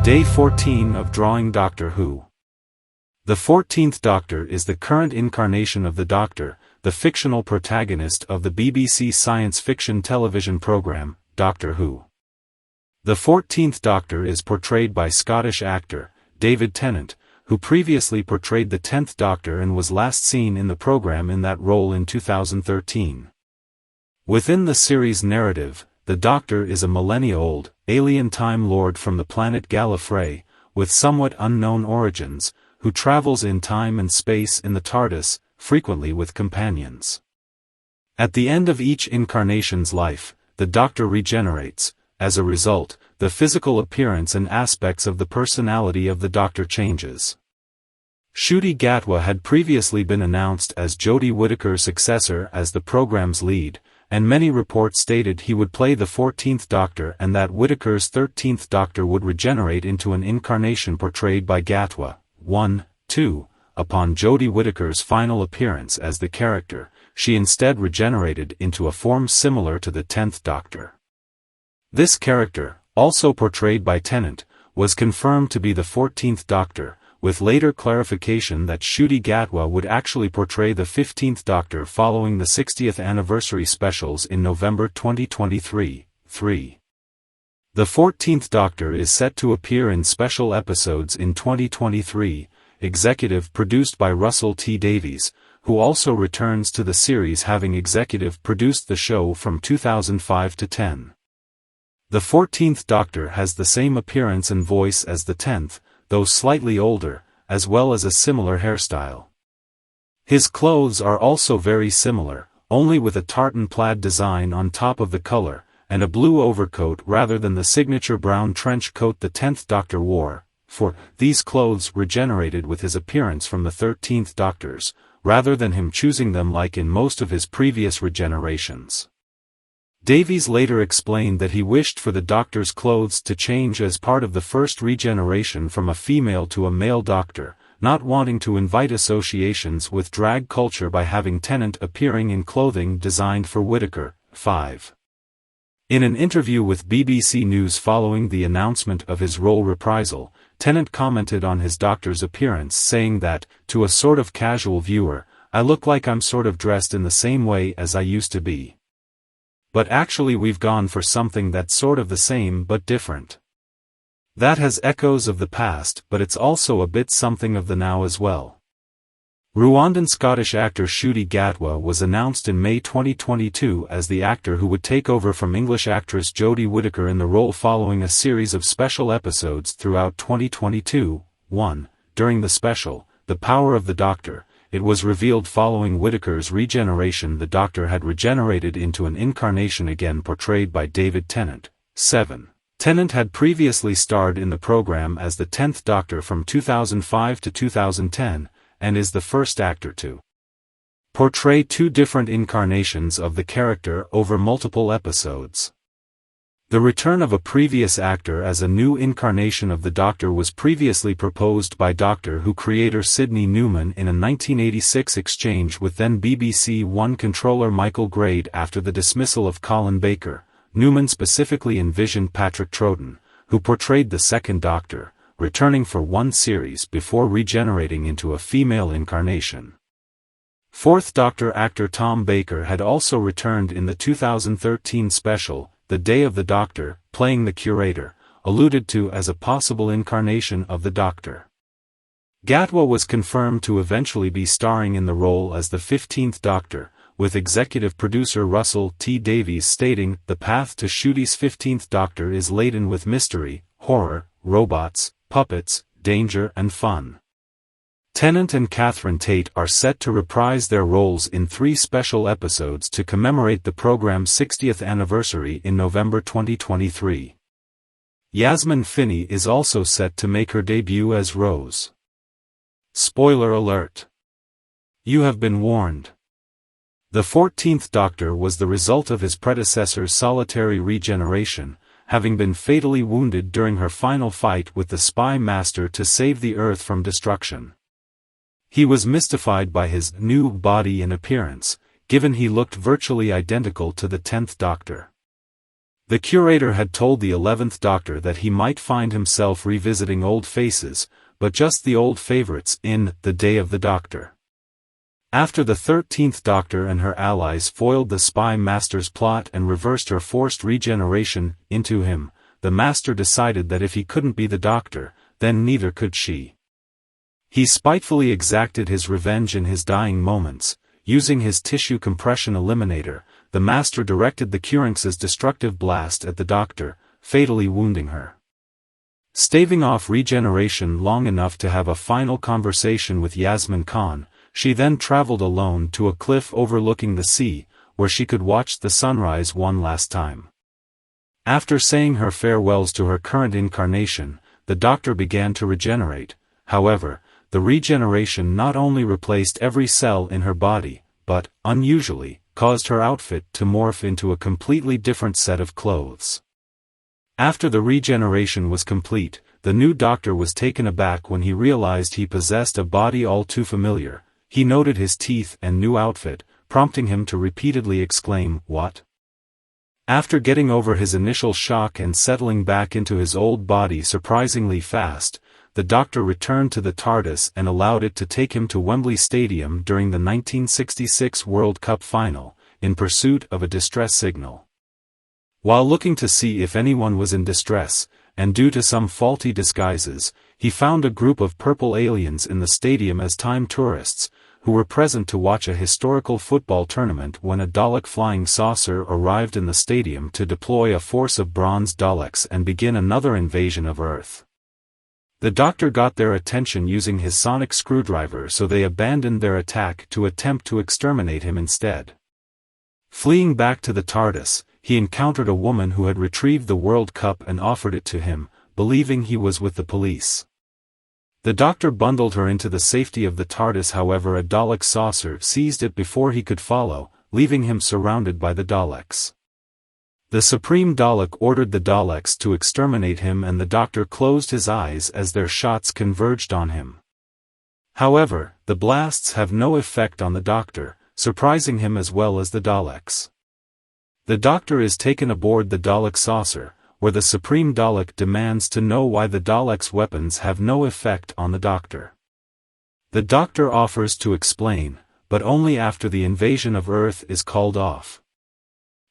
Day 14 of Drawing Doctor Who. The 14th Doctor is the current incarnation of the Doctor, the fictional protagonist of the BBC science fiction television programme, Doctor Who. The 14th Doctor is portrayed by Scottish actor, David Tennant, who previously portrayed the 10th Doctor and was last seen in the programme in that role in 2013. Within the series narrative, the Doctor is a millennia-old, alien Time Lord from the planet Gallifrey, with somewhat unknown origins, who travels in time and space in the TARDIS, frequently with companions. At the end of each incarnation's life, the Doctor regenerates. As a result, the physical appearance and aspects of the personality of the Doctor changes. Ncuti Gatwa had previously been announced as Jodie Whittaker's successor as the programme's lead, and many reports stated he would play the 14th Doctor and that Whittaker's 13th Doctor would regenerate into an incarnation portrayed by Gatwa. 2. Upon Jodie Whittaker's final appearance as the character, she instead regenerated into a form similar to the 10th Doctor. This character, also portrayed by Tennant, was confirmed to be the 14th Doctor, with later clarification that Ncuti Gatwa would actually portray the 15th Doctor following the 60th anniversary specials in November 2023. 3. The 14th Doctor is set to appear in special episodes in 2023, executive produced by Russell T Davies, who also returns to the series having executive produced the show from 2005 to 10. The 14th Doctor has the same appearance and voice as the 10th, though slightly older, as well as a similar hairstyle. His clothes are also very similar, only with a tartan plaid design on top of the color, and a blue overcoat rather than the signature brown trench coat the 10th Doctor wore, for these clothes regenerated with his appearance from the 13th Doctor's, rather than him choosing them like in most of his previous regenerations. Davies later explained that he wished for the Doctor's clothes to change as part of the first regeneration from a female to a male Doctor, not wanting to invite associations with drag culture by having Tennant appearing in clothing designed for Whittaker. 5. In an interview with BBC News following the announcement of his role reprisal, Tennant commented on his Doctor's appearance saying that, to a sort of casual viewer, I look like I'm sort of dressed in the same way as I used to be. But actually we've gone for something that's sort of the same but different. That has echoes of the past, but it's also a bit something of the now as well. Rwandan Scottish actor Ncuti Gatwa was announced in May 2022 as the actor who would take over from English actress Jodie Whittaker in the role following a series of special episodes throughout 2022. 1. During the special, The Power of the Doctor, it was revealed following Whittaker's regeneration the Doctor had regenerated into an incarnation again portrayed by David Tennant. 7. Tennant had previously starred in the program as the 10th Doctor from 2005 to 2010, and is the first actor to portray two different incarnations of the character over multiple episodes. The return of a previous actor as a new incarnation of the Doctor was previously proposed by Doctor Who creator Sidney Newman in a 1986 exchange with then BBC One controller Michael Grade after the dismissal of Colin Baker. Newman specifically envisioned Patrick Troughton, who portrayed the second Doctor, returning for one series before regenerating into a female incarnation. Fourth Doctor actor Tom Baker had also returned in the 2013 special, The Day of the Doctor, playing the curator, alluded to as a possible incarnation of the Doctor. Gatwa was confirmed to eventually be starring in the role as the 15th Doctor, with executive producer Russell T Davies stating, "The path to Ncuti's 15th Doctor is laden with mystery, horror, robots, puppets, danger and fun." Tennant and Catherine Tate are set to reprise their roles in 3 special episodes to commemorate the program's 60th anniversary in November 2023. Yasmin Finney is also set to make her debut as Rose. Spoiler alert! You have been warned. The 14th Doctor was the result of his predecessor's solitary regeneration, having been fatally wounded during her final fight with the Spy Master to save the Earth from destruction. He was mystified by his new body and appearance, given he looked virtually identical to the 10th Doctor. The curator had told the 11th Doctor that he might find himself revisiting old faces, but just the old favorites in The Day of the Doctor. After the 13th Doctor and her allies foiled the spy master's plot and reversed her forced regeneration into him, the master decided that if he couldn't be the Doctor, then neither could she. He spitefully exacted his revenge in his dying moments. Using his tissue compression eliminator, the master directed the Curinx's destructive blast at the Doctor, fatally wounding her. Staving off regeneration long enough to have a final conversation with Yasmin Khan, she then traveled alone to a cliff overlooking the sea, where she could watch the sunrise one last time. After saying her farewells to her current incarnation, the Doctor began to regenerate. However, the regeneration not only replaced every cell in her body, but, unusually, caused her outfit to morph into a completely different set of clothes. After the regeneration was complete, the new Doctor was taken aback when he realized he possessed a body all too familiar. He noted his teeth and new outfit, prompting him to repeatedly exclaim, "What?" After getting over his initial shock and settling back into his old body surprisingly fast, the Doctor returned to the TARDIS and allowed it to take him to Wembley Stadium during the 1966 World Cup final, in pursuit of a distress signal. While looking to see if anyone was in distress, and due to some faulty disguises, he found a group of purple aliens in the stadium as time tourists, who were present to watch a historical football tournament when a Dalek flying saucer arrived in the stadium to deploy a force of bronze Daleks and begin another invasion of Earth. The Doctor got their attention using his sonic screwdriver, so they abandoned their attack to attempt to exterminate him instead. Fleeing back to the TARDIS, he encountered a woman who had retrieved the World Cup and offered it to him, believing he was with the police. The Doctor bundled her into the safety of the TARDIS, however a Dalek saucer seized it before he could follow, leaving him surrounded by the Daleks. The Supreme Dalek ordered the Daleks to exterminate him, and the Doctor closed his eyes as their shots converged on him. However, the blasts have no effect on the Doctor, surprising him as well as the Daleks. The Doctor is taken aboard the Dalek saucer, where the Supreme Dalek demands to know why the Daleks' weapons have no effect on the Doctor. The Doctor offers to explain, but only after the invasion of Earth is called off.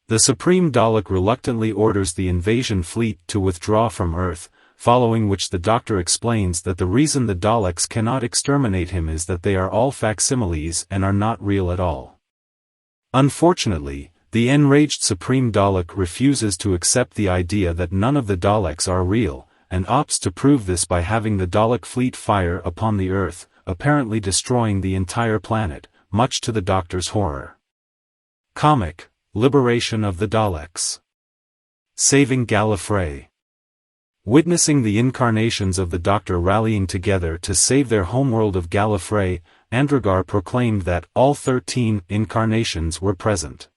The Supreme Dalek reluctantly orders the invasion fleet to withdraw from Earth, following which the Doctor explains that the reason the Daleks cannot exterminate him is that they are all facsimiles and are not real at all. Unfortunately, the enraged Supreme Dalek refuses to accept the idea that none of the Daleks are real, and opts to prove this by having the Dalek fleet fire upon the Earth, apparently destroying the entire planet, much to the Doctor's horror. Comic: Liberation of the Daleks. Saving Gallifrey. Witnessing the incarnations of the Doctor rallying together to save their homeworld of Gallifrey, Andragar proclaimed that all 13 incarnations were present.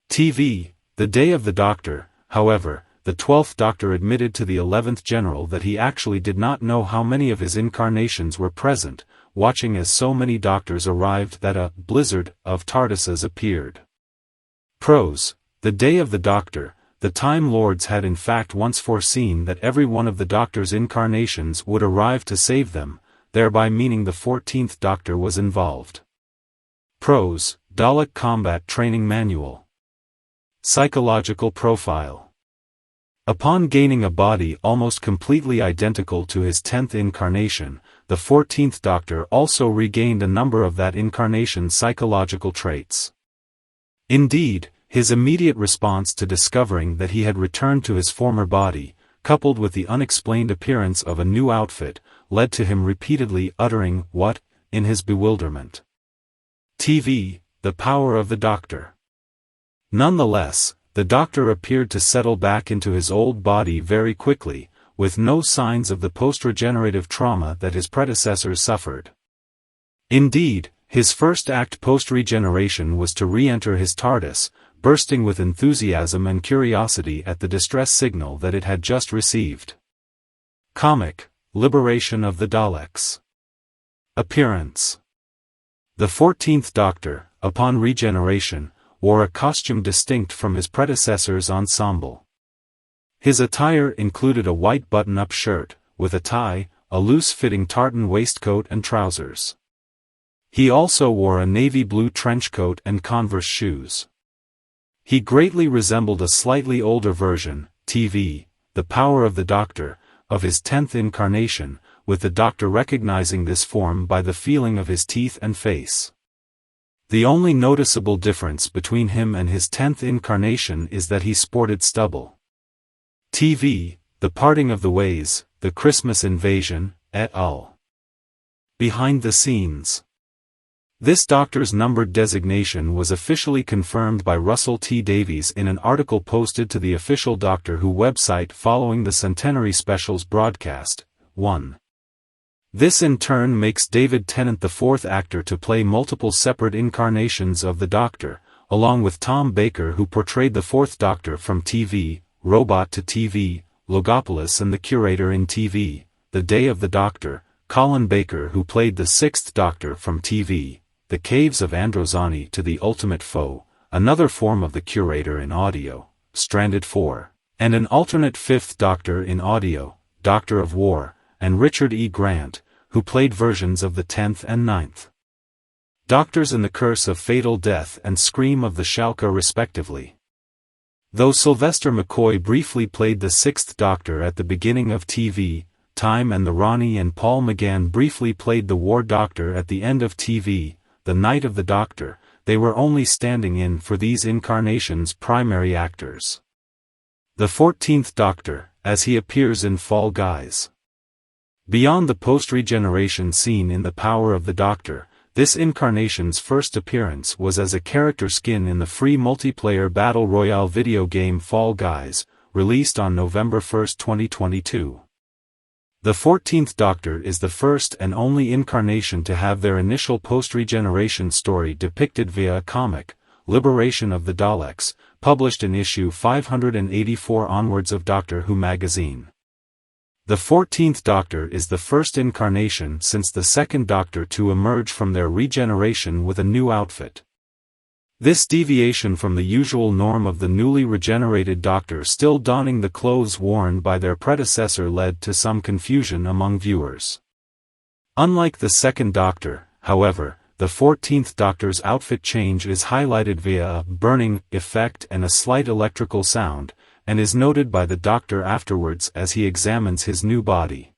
TV: The Day of the Doctor. However, the 12th Doctor admitted to the 11th General that he actually did not know how many of his incarnations were present, watching as so many Doctors arrived that a blizzard of TARDISes appeared. Pros: The Day of the Doctor. The Time Lords had in fact once foreseen that every one of the Doctor's incarnations would arrive to save them, thereby meaning the 14th Doctor was involved. Pros: Dalek Combat Training Manual. Psychological Profile. Upon gaining a body almost completely identical to his 10th incarnation, the 14th Doctor also regained a number of that incarnation's psychological traits. Indeed, his immediate response to discovering that he had returned to his former body, coupled with the unexplained appearance of a new outfit, led to him repeatedly uttering "what?" in his bewilderment. TV: The Power of the Doctor. Nonetheless, the Doctor appeared to settle back into his old body very quickly, with no signs of the post-regenerative trauma that his predecessors suffered. Indeed, his first act post-regeneration was to re-enter his TARDIS, bursting with enthusiasm and curiosity at the distress signal that it had just received. Comic: Liberation of the Daleks. Appearance. The 14th Doctor, upon regeneration, wore a costume distinct from his predecessor's ensemble. His attire included a white button-up shirt, with a tie, a loose-fitting tartan waistcoat and trousers. He also wore a navy blue trench coat and Converse shoes. He greatly resembled a slightly older version, TV, The Power of the Doctor, of his 10th incarnation, with the Doctor recognizing this form by the feeling of his teeth and face. The only noticeable difference between him and his 10th incarnation is that he sported stubble. TV, The Parting of the Ways, The Christmas Invasion, et al. Behind the scenes. This Doctor's numbered designation was officially confirmed by Russell T. Davies in an article posted to the official Doctor Who website following the Centenary Special's broadcast. 1. This in turn makes David Tennant the fourth actor to play multiple separate incarnations of the Doctor, along with Tom Baker, who portrayed the fourth Doctor from TV, Robot to TV, Logopolis and the Curator in TV, The Day of the Doctor, Colin Baker, who played the sixth Doctor from TV, The Caves of Androzani to The Ultimate Foe, another form of the Curator in audio, Stranded 4, and an alternate fifth Doctor in audio, Doctor of War, and Richard E. Grant, who played versions of the 10th and 9th Doctors in The Curse of Fatal Death and Scream of the Shalka respectively. Though Sylvester McCoy briefly played the sixth Doctor at the beginning of TV, Time and the Ronnie, and Paul McGann briefly played the War Doctor at the end of TV, The Night of the Doctor, they were only standing in for these incarnations' primary actors. The 14th Doctor, as he appears in Fall Guys. Beyond the post-regeneration scene in The Power of the Doctor, this incarnation's first appearance was as a character skin in the free multiplayer battle royale video game Fall Guys, released on November 1, 2022. The 14th Doctor is the first and only incarnation to have their initial post-regeneration story depicted via a comic, Liberation of the Daleks, published in issue 584 onwards of Doctor Who magazine. The 14th Doctor is the first incarnation since the second Doctor to emerge from their regeneration with a new outfit. This deviation from the usual norm of the newly regenerated Doctor still donning the clothes worn by their predecessor led to some confusion among viewers. Unlike the second Doctor, however, the 14th Doctor's outfit change is highlighted via a burning effect and a slight electrical sound, and is noted by the Doctor afterwards as he examines his new body.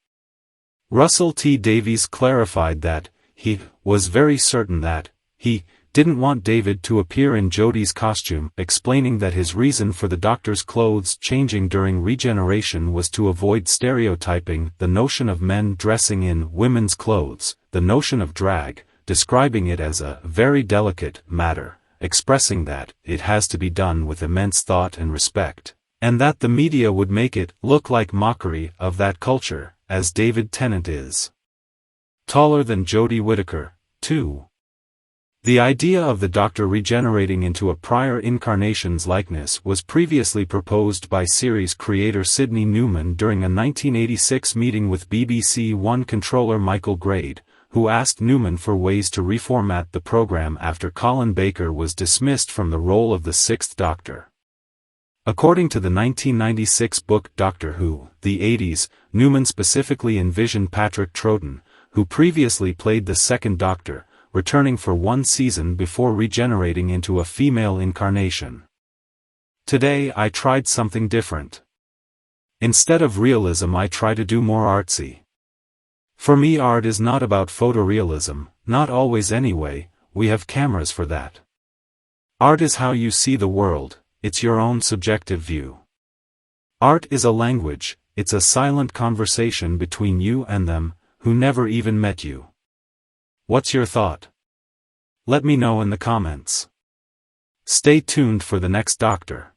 Russell T. Davies clarified that he was very certain that he didn't want David to appear in Jodie's costume, explaining that his reason for the Doctor's clothes changing during regeneration was to avoid stereotyping the notion of men dressing in women's clothes, the notion of drag, describing it as a very delicate matter, expressing that it has to be done with immense thought and respect, and that the media would make it look like mockery of that culture, as David Tennant is taller than Jodie Whittaker, too. The idea of the Doctor regenerating into a prior incarnation's likeness was previously proposed by series creator Sidney Newman during a 1986 meeting with BBC One controller Michael Grade, who asked Newman for ways to reformat the program after Colin Baker was dismissed from the role of the sixth Doctor. According to the 1996 book Doctor Who, The 80s, Newman specifically envisioned Patrick Troughton, who previously played the second Doctor, returning for one season before regenerating into a female incarnation. Today I tried something different. Instead of realism I try to do more artsy. For me art is not about photorealism, not always anyway, we have cameras for that. Art is how you see the world, it's your own subjective view. Art is a language, it's a silent conversation between you and them, who never even met you. What's your thought? Let me know in the comments. Stay tuned for the next Doctor.